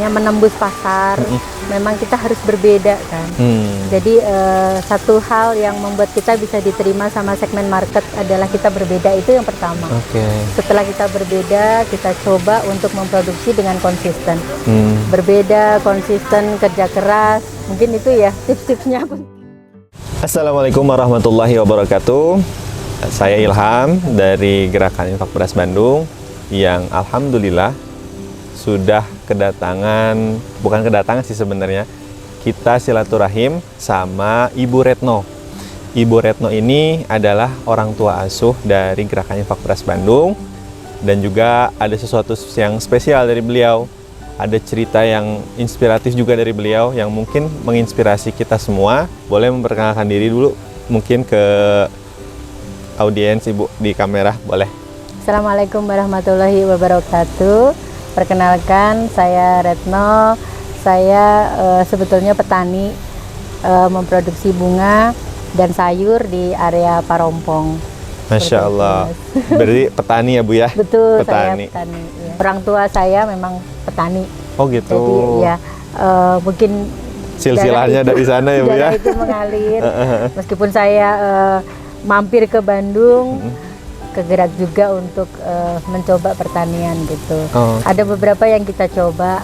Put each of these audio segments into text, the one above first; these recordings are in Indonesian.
namanya menembus pasar, memang kita harus berbeda kan. Jadi satu hal yang membuat kita bisa diterima sama segmen market adalah kita berbeda, itu yang pertama. Setelah kita berbeda, kita coba untuk memproduksi dengan konsisten. Berbeda, konsisten, kerja keras, mungkin itu ya tips-tipsnya. Assalamualaikum warahmatullahi wabarakatuh. Saya Ilham dari Gerakan Infak Beras Bandung yang alhamdulillah sudah bukan kedatangan sih sebenarnya, kita silaturahim sama Ibu Retno. Ibu Retno ini adalah orang tua asuh dari Gerakan Infak Beras Bandung, dan juga ada sesuatu yang spesial dari beliau. Ada cerita yang inspiratif juga dari beliau yang mungkin menginspirasi kita semua. Boleh memperkenalkan diri dulu mungkin ke audiens Ibu di kamera, boleh? Assalamualaikum warahmatullahi wabarakatuh. Perkenalkan, saya Retno. Saya sebetulnya petani, memproduksi bunga dan sayur di area Parompong. Masya Allah. Berarti petani ya Bu ya? Betul, petani. saya petani. Ya. Orang tua saya memang petani. Oh gitu. Jadi ya mungkin silsilahnya dari sana ya Bu ya? Darah itu mengalir. Meskipun saya mampir ke Bandung, kegerak juga untuk mencoba pertanian gitu. Ada beberapa yang kita coba,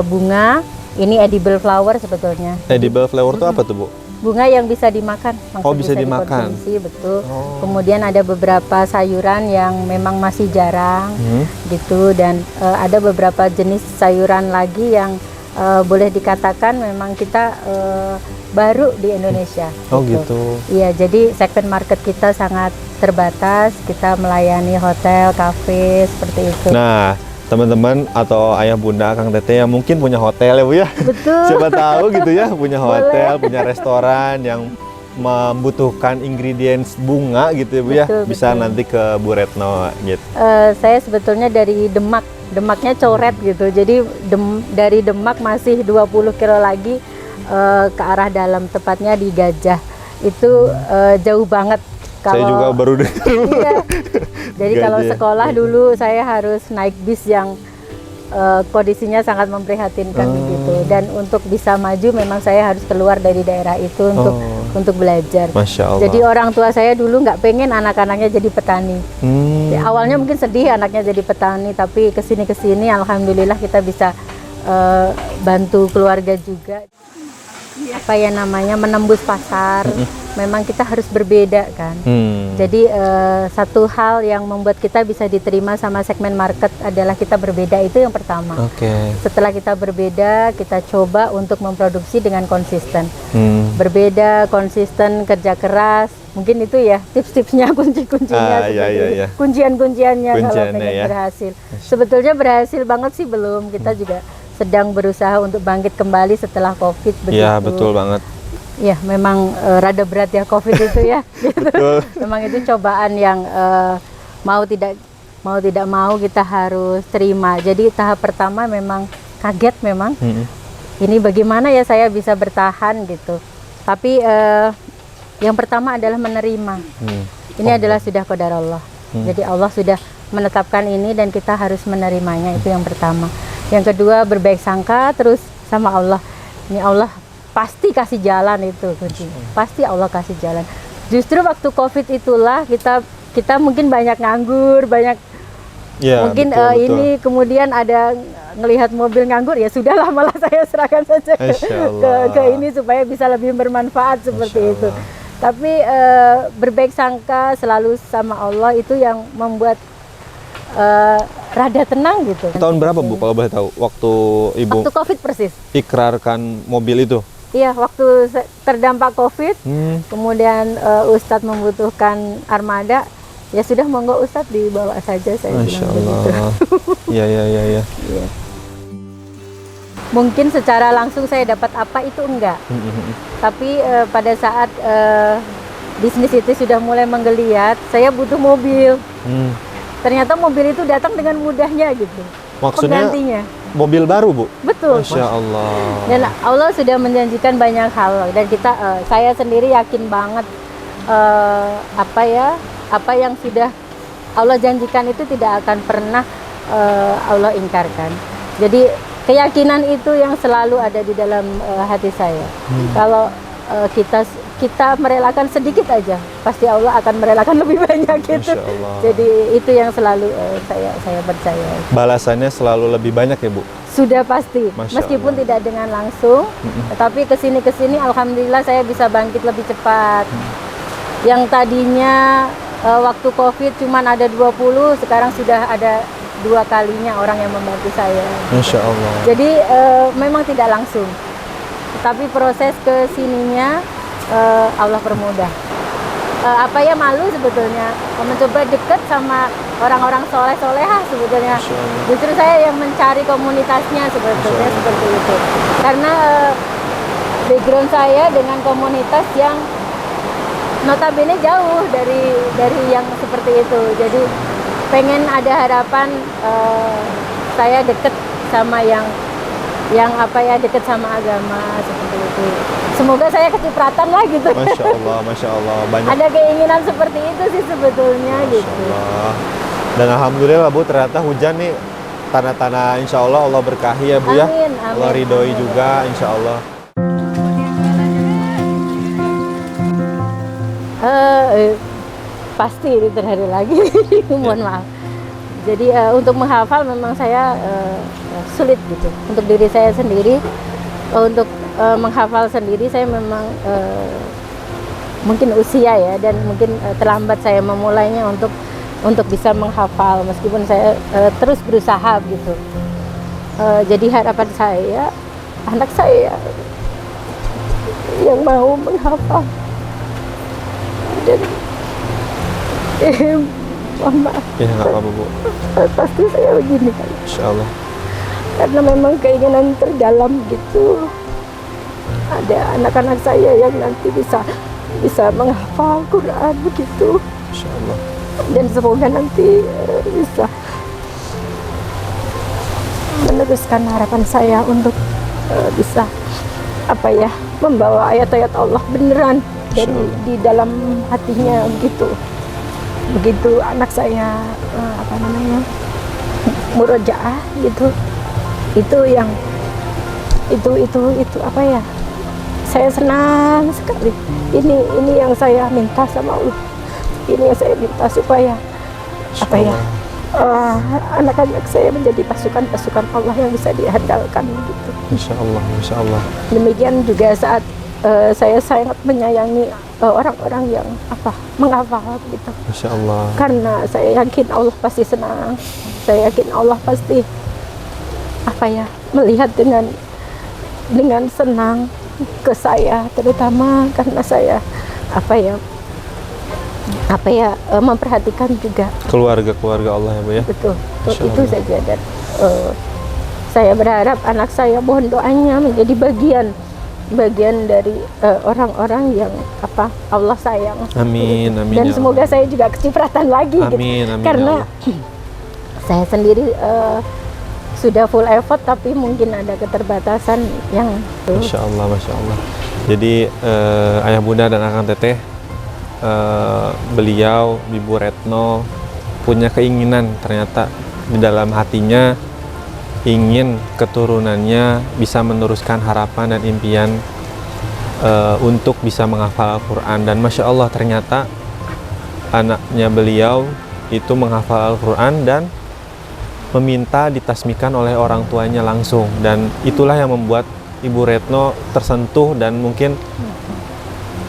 bunga, ini edible flower sebetulnya. Edible flower itu apa tuh Bu? Bunga yang bisa dimakan, bisa dimakan. Dikonsumsi, betul. Kemudian ada beberapa sayuran yang memang masih jarang gitu, dan ada beberapa jenis sayuran lagi yang boleh dikatakan memang kita baru di Indonesia. Gitu. Iya, jadi segmen market kita sangat terbatas. Kita melayani hotel, kafe, seperti itu. Nah, teman-teman atau ayah bunda Kang Teteh yang mungkin punya hotel ya Bu ya? Betul. Siapa tahu gitu ya, punya hotel, punya restoran yang membutuhkan ingredients bunga gitu ya Bu ya? Bisa nanti ke Bu Retno gitu. Saya sebetulnya dari Demak. Demaknya coret gitu. Jadi dari Demak masih 20 kilo lagi ke arah dalam, tepatnya di Gajah. Itu jauh banget. Saya juga baru dengar. Iya. Jadi kalau sekolah dulu saya harus naik bis yang kondisinya sangat memprihatinkan gitu. Dan untuk bisa maju memang saya harus keluar dari daerah itu untuk belajar. Masya Allah. Jadi orang tua saya dulu nggak pengen anak-anaknya jadi petani. Awalnya mungkin sedih anaknya jadi petani, tapi kesini alhamdulillah kita bisa bantu keluarga juga. Apa ya namanya, menembus pasar, memang kita harus berbeda kan. Jadi satu hal yang membuat kita bisa diterima sama segmen market adalah kita berbeda, itu yang pertama. Setelah kita berbeda, kita coba untuk memproduksi dengan konsisten. Berbeda, konsisten, kerja keras, mungkin itu ya tips-tipsnya, kunci-kuncinya, kuncian-kunciannya kalau pengen berhasil. Sebetulnya berhasil banget sih belum, kita juga sedang berusaha untuk bangkit kembali setelah COVID. Iya, betul banget. Ya, memang rada berat ya COVID itu ya. Betul. Memang itu cobaan yang mau tidak mau kita harus terima. Jadi tahap pertama memang kaget memang. Ini bagaimana ya saya bisa bertahan gitu. Tapi yang pertama adalah menerima. Ini adalah sudah qadar Allah. Jadi Allah sudah menetapkan ini dan kita harus menerimanya, itu yang pertama. Yang kedua, berbaik sangka terus sama Allah. Ini Allah pasti kasih jalan, itu kunci. Pasti Allah kasih jalan. Justru waktu COVID itulah kita mungkin banyak nganggur, banyak mungkin betul. Ini kemudian ada ngelihat mobil nganggur, ya sudahlah, malah saya serahkan saja ke ini supaya bisa lebih bermanfaat seperti itu. Tapi berbaik sangka selalu sama Allah, itu yang membuat rada tenang gitu. Tahun berapa Bu kalau boleh tahu waktu Ibu? Waktu COVID persis. Ikrarkan mobil itu? Iya, waktu terdampak COVID, kemudian Ustadz membutuhkan armada, ya sudah, monggo Ustadz dibawa saja, saya Masya bilang Allah. Iya. Mungkin secara langsung saya dapat apa itu enggak, tapi pada saat bisnis itu sudah mulai menggeliat, saya butuh mobil. Ternyata mobil itu datang dengan mudahnya gitu. Maksudnya penggantinya. Mobil baru Bu? Betul. Masya Allah. Dan Allah sudah menjanjikan banyak hal, dan saya sendiri yakin banget apa yang sudah Allah janjikan itu tidak akan pernah Allah ingkarkan. Jadi keyakinan itu yang selalu ada di dalam hati saya. Kalau kita merelakan sedikit aja, pasti Allah akan merelakan lebih banyak gitu. Masya Allah. Jadi itu yang selalu saya percaya. Balasannya selalu lebih banyak ya Bu? Sudah pasti, Masya meskipun Allah. tidak dengan langsung, tetapi kesini alhamdulillah saya bisa bangkit lebih cepat. Yang tadinya waktu COVID cuman ada 20, sekarang sudah ada 2 kalinya orang yang membantu saya. Masya Allah. Jadi memang tidak langsung, tapi proses kesininya Allah permudah. Apa ya, malu sebetulnya mencoba dekat sama orang-orang soleh-solehah sebetulnya. Masya Allah. Justru saya yang mencari komunitasnya sebetulnya seperti itu. Karena background saya dengan komunitas yang notabene jauh dari yang seperti itu. Jadi pengen ada harapan saya deket sama yang deket sama agama seperti itu. Semoga saya kecipratan lah gitu. Masya Allah, banyak. Ada keinginan seperti itu sih sebetulnya Masya gitu. Allah. Dan alhamdulillah Bu, ternyata hujan nih tanda-tanda insya Allah Allah berkahi ya Bu ya. Amin, Allah amin, ridhoi amin. juga insya Allah. Pasti diterhari lagi. Mohon maaf. Jadi untuk menghafal memang saya sulit gitu. Untuk diri saya sendiri, untuk menghafal sendiri saya memang mungkin usia ya, dan mungkin terlambat saya memulainya untuk bisa menghafal, meskipun saya terus berusaha gitu. Jadi harapan saya, anak saya yang mau menghafal. Dan mohon maaf, Ya nggak apa-apa Bu. pasti saya begini kan, Insya Allah. karena memang keinginan terdalam gitu. Ada anak-anak saya yang nanti bisa menghafal Quran begitu, Insya Allah. dan semoga nanti bisa meneruskan harapan saya untuk bisa membawa ayat-ayat Allah beneran di dalam hatinya begitu anak saya murojaah gitu, itu saya senang sekali. Ini yang saya minta sama Allah, ini yang saya minta supaya anak-anak saya menjadi pasukan Allah yang bisa diandalkan gitu. Insya Allah, Insya Allah. Demikian juga saat saya sangat menyayangi orang-orang yang menghafal gitu. Masya Allah. Karena saya yakin Allah pasti senang. Saya yakin Allah pasti melihat dengan senang ke saya, terutama karena saya memperhatikan juga Keluarga Allah ya Bu ya. betul Masya itu Allah. saja. Dan saya berharap anak saya, mohon doanya, menjadi bagian dari orang-orang yang Allah sayang. Amin, amin. Dan ya semoga Allah. saya juga kecipratan lagi gitu. Amin, amin. Karena ya Allah. saya sendiri sudah full effort, tapi mungkin ada keterbatasan yang Masya Allah, Masya Allah. Jadi ayah bunda dan akang teteh, beliau Ibu Retno punya keinginan, ternyata di dalam hatinya ingin keturunannya bisa meneruskan harapan dan impian untuk bisa menghafal Al-Quran. Dan Masya Allah, ternyata anaknya beliau itu menghafal Al-Quran dan meminta ditasmikan oleh orang tuanya langsung. Dan itulah yang membuat Ibu Retno tersentuh, dan mungkin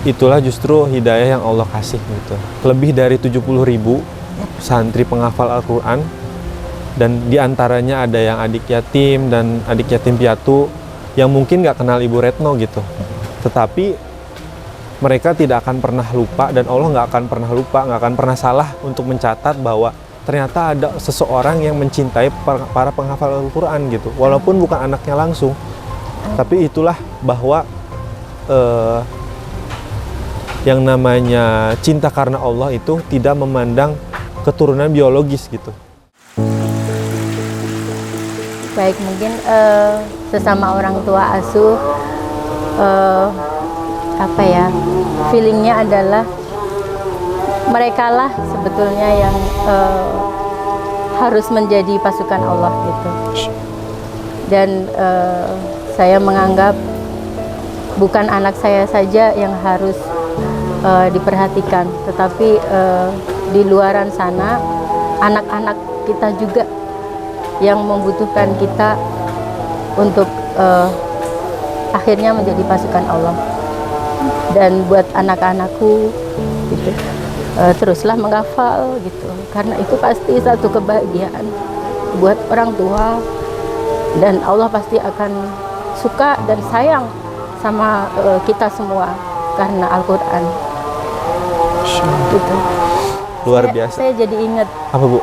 itulah justru hidayah yang Allah kasih gitu. Lebih dari 70.000 santri penghafal Al-Quran, dan diantaranya ada yang adik yatim dan adik yatim piatu yang mungkin nggak kenal Ibu Retno gitu. Tetapi mereka tidak akan pernah lupa, dan Allah nggak akan pernah lupa, nggak akan pernah salah untuk mencatat bahwa ternyata ada seseorang yang mencintai para penghafal Al-Quran gitu. Walaupun bukan anaknya langsung, tapi itulah bahwa yang namanya cinta karena Allah itu tidak memandang keturunan biologis gitu. baik, mungkin sesama orang tua asuh feelingnya adalah mereka lah sebetulnya yang harus menjadi pasukan Allah gitu. dan saya menganggap bukan anak saya saja yang harus diperhatikan, tetapi di luaran sana anak-anak kita juga yang membutuhkan kita untuk akhirnya menjadi pasukan Allah. Dan buat anak-anakku gitu, teruslah menghafal gitu, karena itu pasti satu kebahagiaan buat orang tua, dan Allah pasti akan suka dan sayang sama kita semua karena Al-Quran gitu. Luar biasa. Saya jadi ingat Apa, Bu?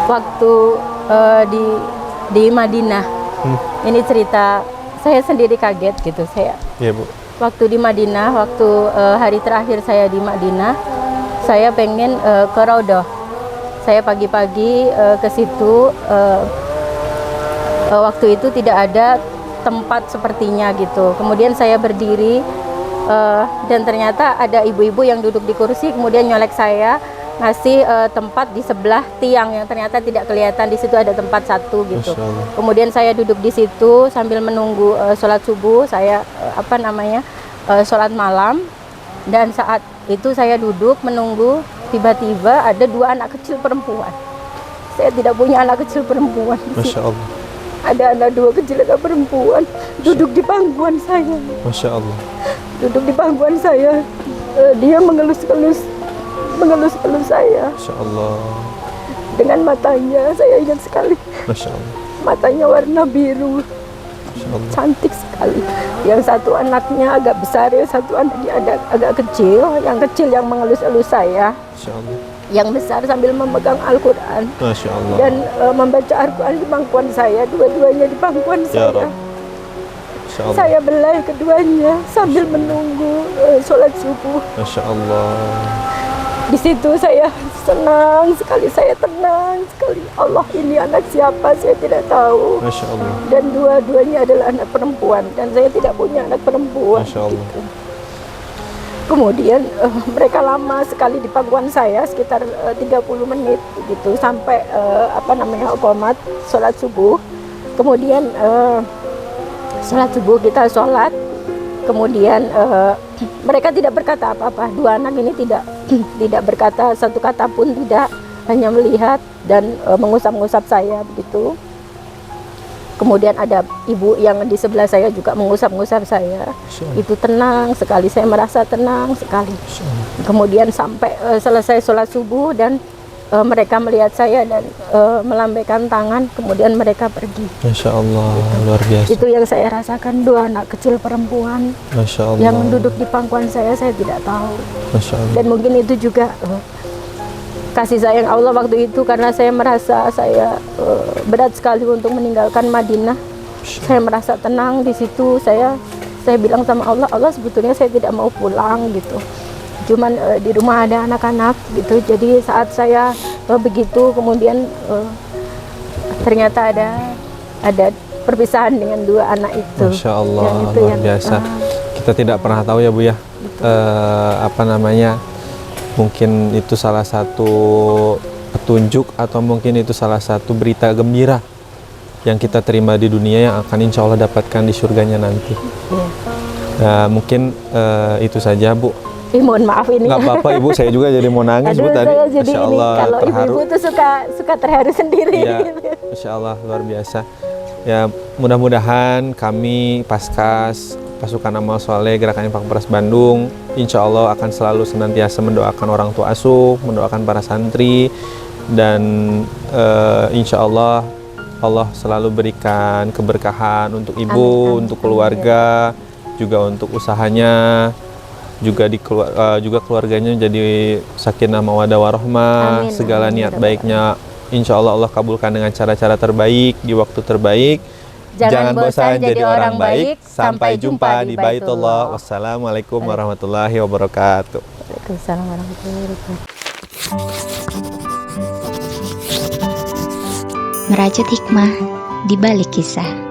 waktu di Madinah. Ini cerita saya sendiri kaget gitu. Iya, Bu. Waktu di Madinah, waktu hari terakhir saya di Madinah, saya pengen ke Raudhah. Saya pagi-pagi ke situ. Waktu itu tidak ada tempat sepertinya gitu. Kemudian saya berdiri dan ternyata ada ibu-ibu yang duduk di kursi, kemudian nyolek saya ngasih tempat di sebelah tiang yang ternyata tidak kelihatan. Di situ ada tempat satu gitu. Kemudian saya duduk di situ sambil menunggu sholat subuh. Saya sholat malam, dan saat itu saya duduk menunggu, tiba-tiba ada 2 anak kecil perempuan. Saya tidak punya anak kecil perempuan. Masya Allah. Ada anak 2 kecil anak perempuan duduk di pangkuan saya. Masya Allah. Duduk di pangkuan saya. Dia mengelus-elus saya. Masya Allah. Dengan matanya, saya ingat sekali. Masya Allah. Matanya warna biru. Masya Allah. Cantik sekali. Yang satu anaknya agak besar, yang satu anaknya agak kecil. Yang kecil yang mengelus-elus saya. Masya Allah. Yang besar sambil memegang Al-Quran. Masya Allah. Dan membaca Al-Quran di pangkuan saya. Dua-duanya di pangkuan Ya saya. Rabb. Masya Allah. Saya belai keduanya sambil menunggu sholat subuh. Masya Allah. Di situ saya senang sekali, saya tenang sekali. Allah, ini anak siapa saya tidak tahu. Masya Allah. Dan dua-duanya adalah anak perempuan, dan saya tidak punya anak perempuan. Masya Allah. Gitu. Kemudian mereka lama sekali di pangkuan saya, sekitar 30 menit gitu, sampai qomat sholat subuh. Kemudian sholat subuh, kita sholat. Kemudian mereka tidak berkata apa-apa. 2 anak ini tidak berkata satu kata pun, tidak, hanya melihat dan mengusap-ngusap saya begitu. Kemudian ada ibu yang di sebelah saya juga mengusap-ngusap saya. Itu tenang sekali, saya merasa tenang sekali. Kemudian sampai selesai sholat subuh, dan mereka melihat saya dan melambaikan tangan, kemudian mereka pergi. Masya Allah, luar biasa. Itu yang saya rasakan, 2 anak kecil perempuan. Masya Allah. Yang duduk di pangkuan saya tidak tahu. Masya Allah. Dan mungkin itu juga kasih sayang Allah waktu itu, karena saya merasa saya berat sekali untuk meninggalkan Madinah. Saya merasa tenang di situ. Saya bilang sama Allah, Allah sebetulnya saya tidak mau pulang gitu. Cuman di rumah ada anak-anak gitu. Jadi saat saya begitu, kemudian ternyata ada perpisahan dengan 2 anak itu. Masya Allah, yang itu luar biasa. Kita tidak pernah tahu ya, Bu ya. Mungkin itu salah satu petunjuk, atau mungkin itu salah satu berita gembira yang kita terima di dunia, yang akan insya Allah dapatkan di surganya nanti. Mungkin itu saja, Bu. Mohon maaf ini. Nggak apa-apa, Ibu. Saya juga jadi mau nangis, Bu, tadi. Jadi Masya Allah, kalau terharu. ibu-ibu tuh suka terharu sendiri. Ya, Masya Allah, luar biasa. Ya, mudah-mudahan kami Paskas, Pasukan Amal Soleh Gerakan Infak Beras Bandung, insya Allah akan selalu senantiasa mendoakan orang tua asuh, mendoakan para santri, dan insya Allah selalu berikan keberkahan untuk ibu, Amin. untuk keluarga, juga untuk usahanya, juga keluarganya jadi sakinah mawaddah warahmah. Segala niat baiknya insya Allah kabulkan dengan cara-cara terbaik di waktu terbaik. Jangan bosan jadi orang baik. Sampai jumpa di Baitullah. Wassalamualaikum warahmatullahi wabarakatuh. Waalaikumsalam warahmatullahi wabarakatuh. Merajut hikmah di balik kisah.